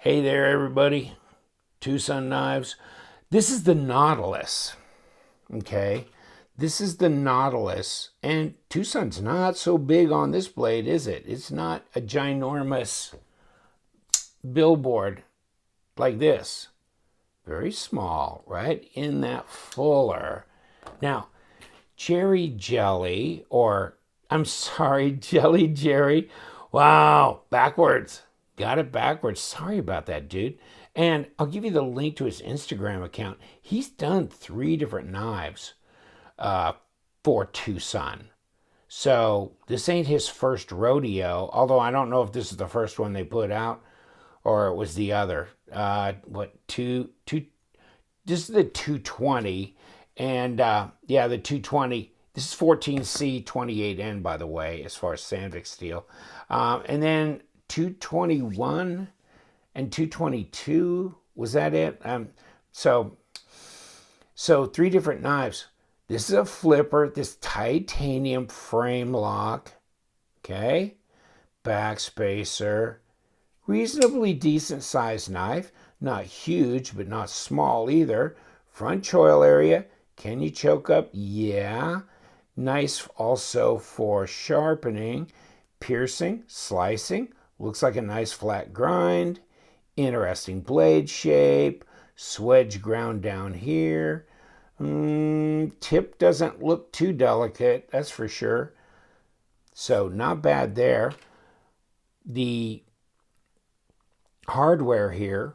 Hey there, everybody. TwoSun Knives. This is the Nautilus. Okay, this is the Nautilus, and TwoSun's not so big on this blade, is it? It's not a ginormous billboard like this. Very small, right in that fuller. Now, Cherry Jelly, or I'm sorry, Jelly Jerry. Wow, backwards. Got it backwards. Sorry about that, dude. And I'll give you the link to his Instagram account. He's done 3 different knives for TwoSun. So this ain't his first rodeo, although I don't know if this is the first one they put out or it was the other. This is the 220. And yeah, the 220. This is 14C 28N, by the way, as far as Sandvik steel. And then 221 and 222, was that it? So 3 different knives. This is a flipper, this titanium frame lock, okay? Backspacer, reasonably decent sized knife, not huge, but not small either. Front choil area, can you choke up? Yeah. Nice also for sharpening, piercing, slicing. Looks like a nice flat grind. Interesting blade shape. Swedge ground down here. Tip doesn't look too delicate, that's for sure. So not bad there. The hardware here,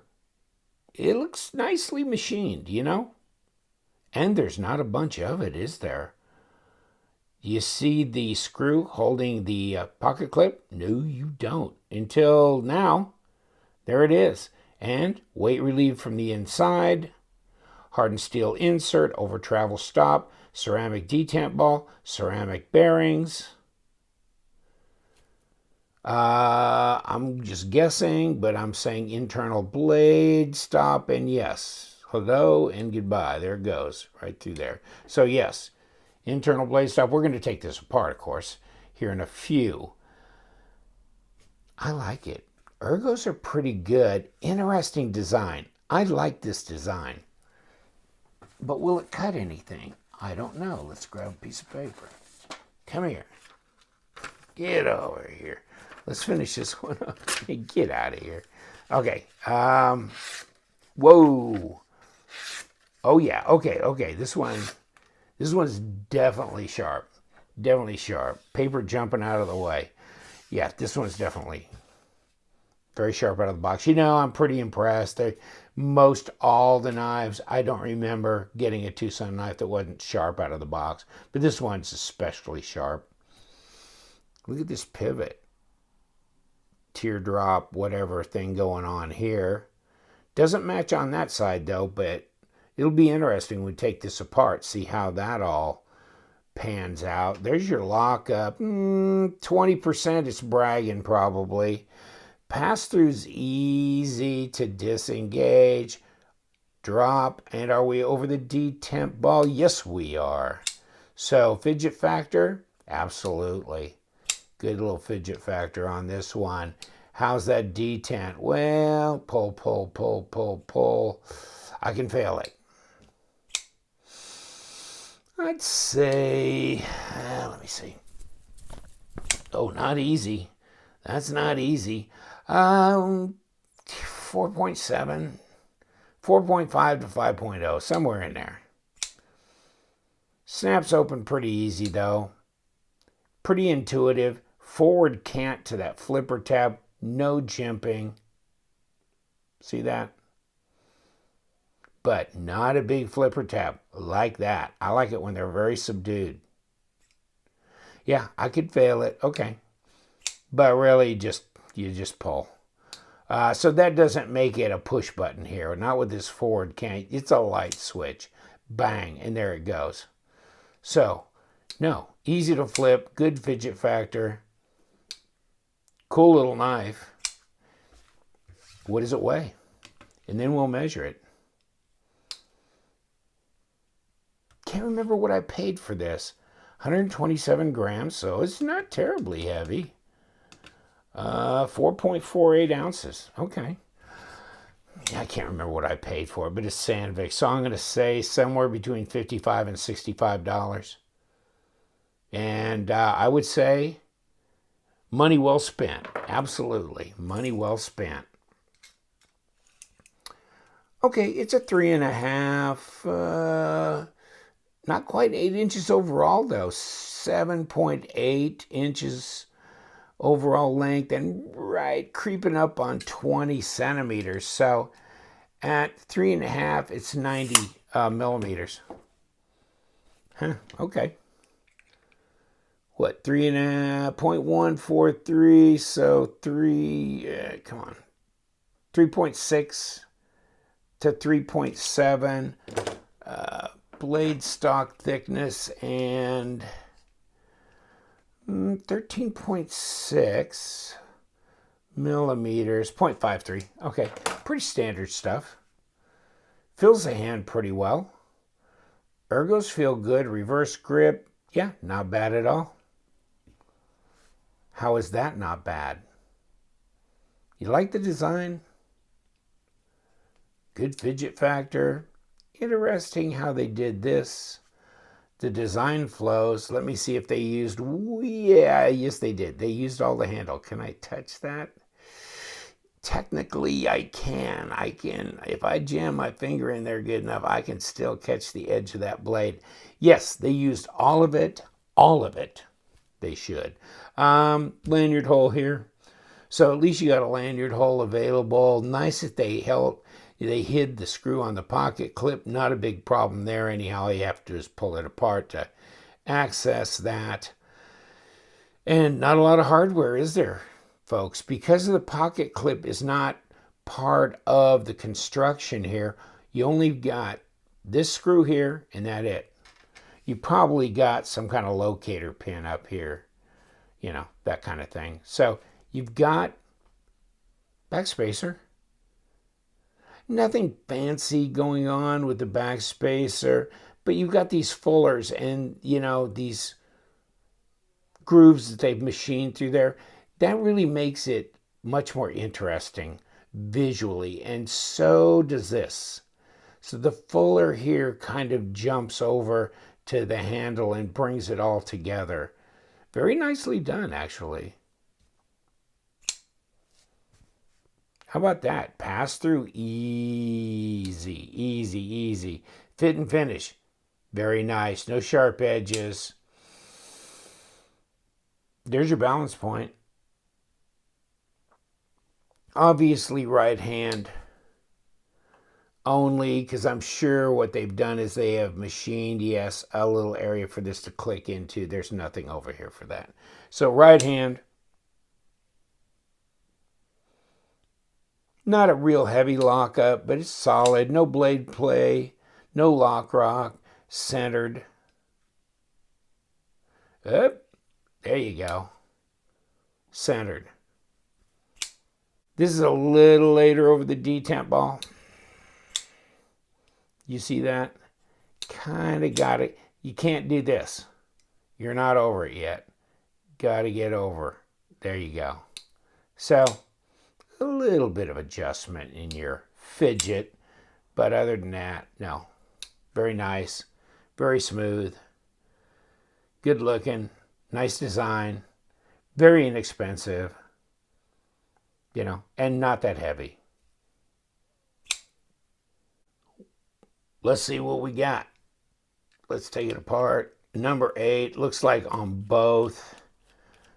it looks nicely machined, you know? And there's not a bunch of it, is there? You see the screw holding the pocket clip? No, you don't. Until now, there it is. And weight relieved from the inside. Hardened steel insert over travel stop. Ceramic detent ball. Ceramic bearings. I'm just guessing, but I'm saying internal blade stop, and yes. Hello and goodbye. There it goes, right through there. So yes. Internal blade stop. We're going to take this apart, of course, here in a few. I like it. Ergos are pretty good. Interesting design. I like this design. But will it cut anything? I don't know. Let's grab a piece of paper. Come here. Get over here. Let's finish this one up. Get out of here. Okay. Whoa. Oh, yeah. Okay. This one's definitely sharp. Definitely sharp. Paper jumping out of the way. Yeah, this one's definitely very sharp out of the box. You know, I'm pretty impressed. Most all the knives, I don't remember getting a TwoSun knife that wasn't sharp out of the box. But this one's especially sharp. Look at this pivot. Teardrop, whatever thing going on here. Doesn't match on that side, though, but it'll be interesting when we take this apart, see how that all pans out. There's your lockup. 20%, it's bragging probably. Pass-through's easy to disengage. Drop. And are we over the detent ball? Yes, we are. So, fidget factor? Absolutely. Good little fidget factor on this one. How's that detent? Well, pull. I can fail it. I'd say, let me see. Oh, not easy. That's not easy. 4.7, 4.5 to 5.0, somewhere in there. Snaps open pretty easy, though. Pretty intuitive. Forward cant to that flipper tab. No jimping. See that? But not a big flipper tab like that. I like it when they're very subdued. Yeah, I could fail it. Okay. But really, you just pull. So that doesn't make it a push button here. Not with this forward cant. It's a light switch. Bang, and there it goes. So, no, easy to flip. Good fidget factor. Cool little knife. What does it weigh? And then we'll measure it. Can't remember what I paid for this. 127 grams, so it's not terribly heavy. 4.48 ounces. Okay. I can't remember what I paid for it, but it's Sandvik. So I'm going to say somewhere between $55 and $65. And I would say money well spent. Absolutely. Money well spent. Okay, it's a 3.5. Not quite 8 inches overall, though. 7.8 inches overall length and right creeping up on 20 centimeters. So at 3.5, it's 90 millimeters. Huh, okay. What, 3.143, so 3.6 to 3.7 blade stock thickness and 13.6 millimeters, 0.53. Okay, pretty standard stuff. Fills the hand pretty well. Ergos feel good. Reverse grip, yeah, not bad at all. How is that not bad? You like the design? Good fidget factor. Interesting how they did this. The design flows. Let me see if they used, yeah, yes they did. They used all the handle. Can I touch that? Technically I can. If I jam my finger in there good enough, I can still catch the edge of that blade. Yes, they used all of it. All of it. They should. Lanyard hole here. So at least you got a lanyard hole available. Nice that they hid the screw on the pocket clip. Not a big problem there anyhow. All you have to do is pull it apart to access that. And not a lot of hardware, is there, folks? Because the pocket clip is not part of the construction here, you only got this screw here and that's it. You probably got some kind of locator pin up here, you know, that kind of thing. So you've got backspacer. Nothing fancy going on with the backspacer, but you've got these fullers and, you know, these grooves that they've machined through there. That really makes it much more interesting visually, and so does this. So the fuller here kind of jumps over to the handle and brings it all together. Very nicely done, actually. How about that? Pass through, easy, easy, easy. Fit and finish, very nice. No sharp edges. There's your balance point. Obviously right hand only, because I'm sure what they've done is they have machined, yes, a little area for this to click into. There's nothing over here for that. So right hand. Not a real heavy lockup, but it's solid. No blade play, no lock rock, centered. Up, there you go. Centered. This is a little later over the detent ball. You see that? Kind of got it. You can't do this. You're not over it yet. Got to get over. There you go. So a little bit of adjustment in your fidget, but other than that, no. Very nice, very smooth, good looking, nice design, very inexpensive, you know, and not that heavy. Let's see what we got. Let's take it apart. Number 8, looks like on both.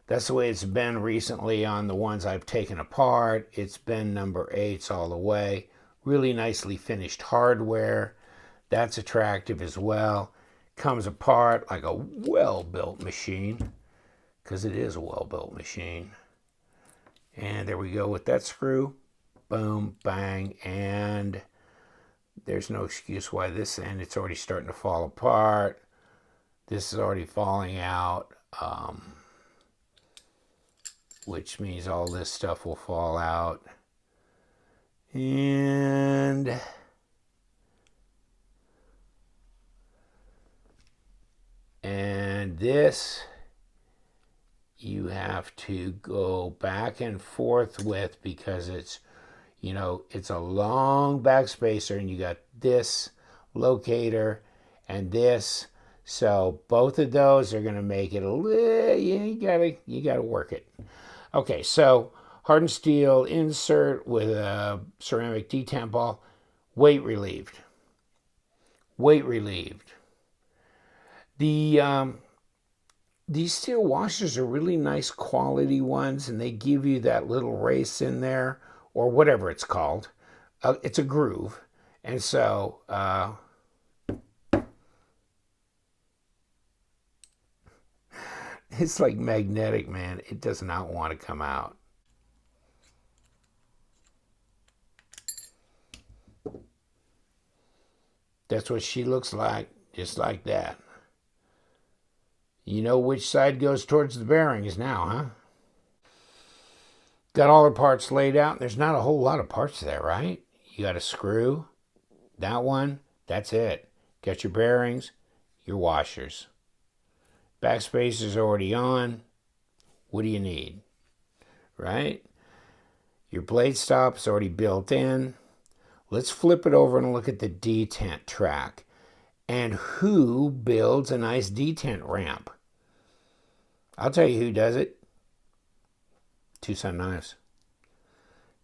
That's the way it's been recently on the ones I've taken apart. It's been number 8s all the way. Really nicely finished hardware. That's attractive as well. Comes apart like a well-built machine, because it is a well-built machine. And there we go with that screw. Boom, bang, and there's no excuse why this end, it's already starting to fall apart. This is already falling out. Which means all this stuff will fall out. And this you have to go back and forth with, because it's, You know, it's a long backspacer, and you got this locator and this. So both of those are going to make it a little, you gotta work it. Okay, so hardened steel insert with a ceramic detent ball, weight relieved. Weight relieved. These steel washers are really nice quality ones, and they give you that little race in there, or whatever it's called. It's a groove. And so it's like magnetic, man. It does not want to come out. That's what she looks like, just like that. You know which side goes towards the bearings now, huh? Got all the parts laid out. There's not a whole lot of parts there, right? You got a screw, that one, that's it. Got your bearings, your washers. Backspacer's already on. What do you need? Right? Your blade stop's already built in. Let's flip it over and look at the detent track. And who builds a nice detent ramp? I'll tell you who does it. TwoSun Knives.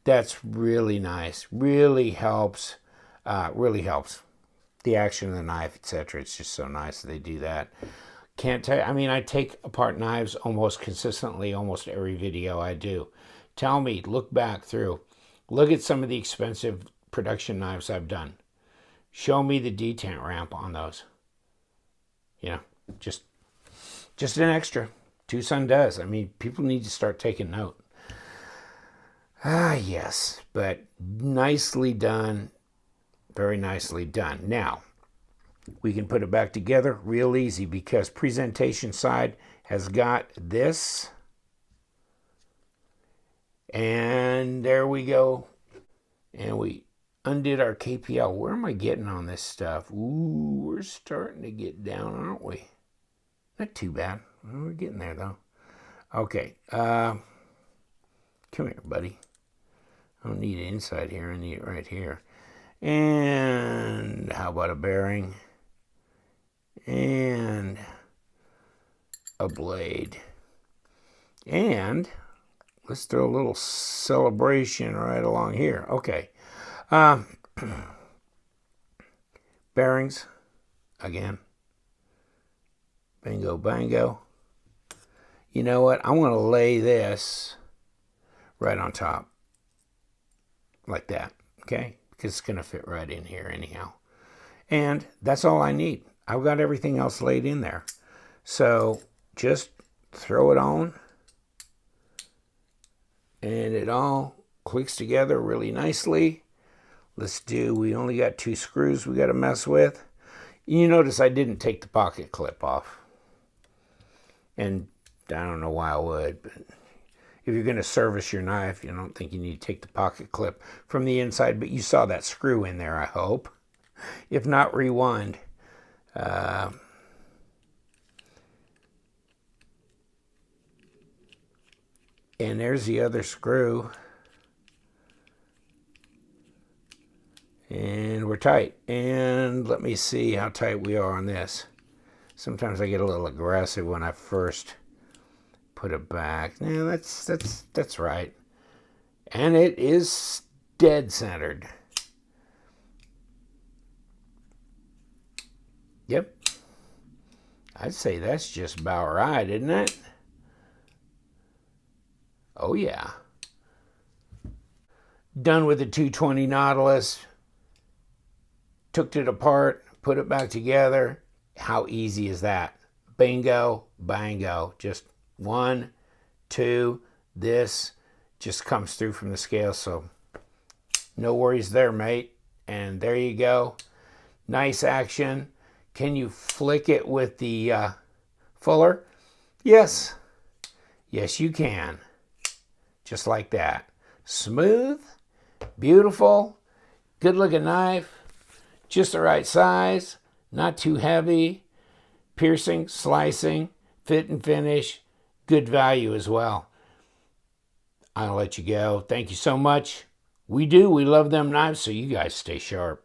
That's really nice. Really helps. Really helps. The action of the knife, etc. It's just so nice that they do that. Can't tell you, I mean, I take apart knives almost consistently, almost every video I do. Tell me, look back through. Look at some of the expensive production knives I've done. Show me the detent ramp on those. You know, just an extra. TwoSun does. I mean, people need to start taking note. Yes, but nicely done. Very nicely done. Now, we can put it back together real easy because presentation side has got this. And there we go. And we undid our KPL. Where am I getting on this stuff? Ooh, we're starting to get down, aren't we? Not too bad. We're getting there, though. Okay. Come here, buddy. I don't need it inside here. I need it right here. And how about a bearing? And a blade. And let's throw a little celebration right along here. Okay. Bearings. Again. Bingo, bango. You know what? I want to lay this right on top. Like that. Okay? Because it's going to fit right in here anyhow. And that's all I need. I've got everything else laid in there. So just throw it on. And it all clicks together really nicely. We only got 2 screws we got to mess with. You notice I didn't take the pocket clip off. And I don't know why I would, but if you're going to service your knife, you don't think you need to take the pocket clip from the inside, but you saw that screw in there, I hope. If not, rewind. And there's the other screw. And we're tight. And let me see how tight we are on this. Sometimes I get a little aggressive when I first put it back. Yeah, that's right. And it is dead centered. Yep. I'd say that's just about right, isn't it? Oh, yeah. Done with the 220 Nautilus. Took it apart, put it back together. How easy is that? Bingo, bango. Just 1, 2. This just comes through from the scale, so no worries there, mate. And there you go. Nice action. Can you flick it with the fuller? Yes. Yes, you can. Just like that. Smooth, beautiful, good looking knife. Just the right size, not too heavy, piercing, slicing, fit and finish, good value as well. I'll let you go. Thank you so much. We do. We love them knives, so you guys stay sharp.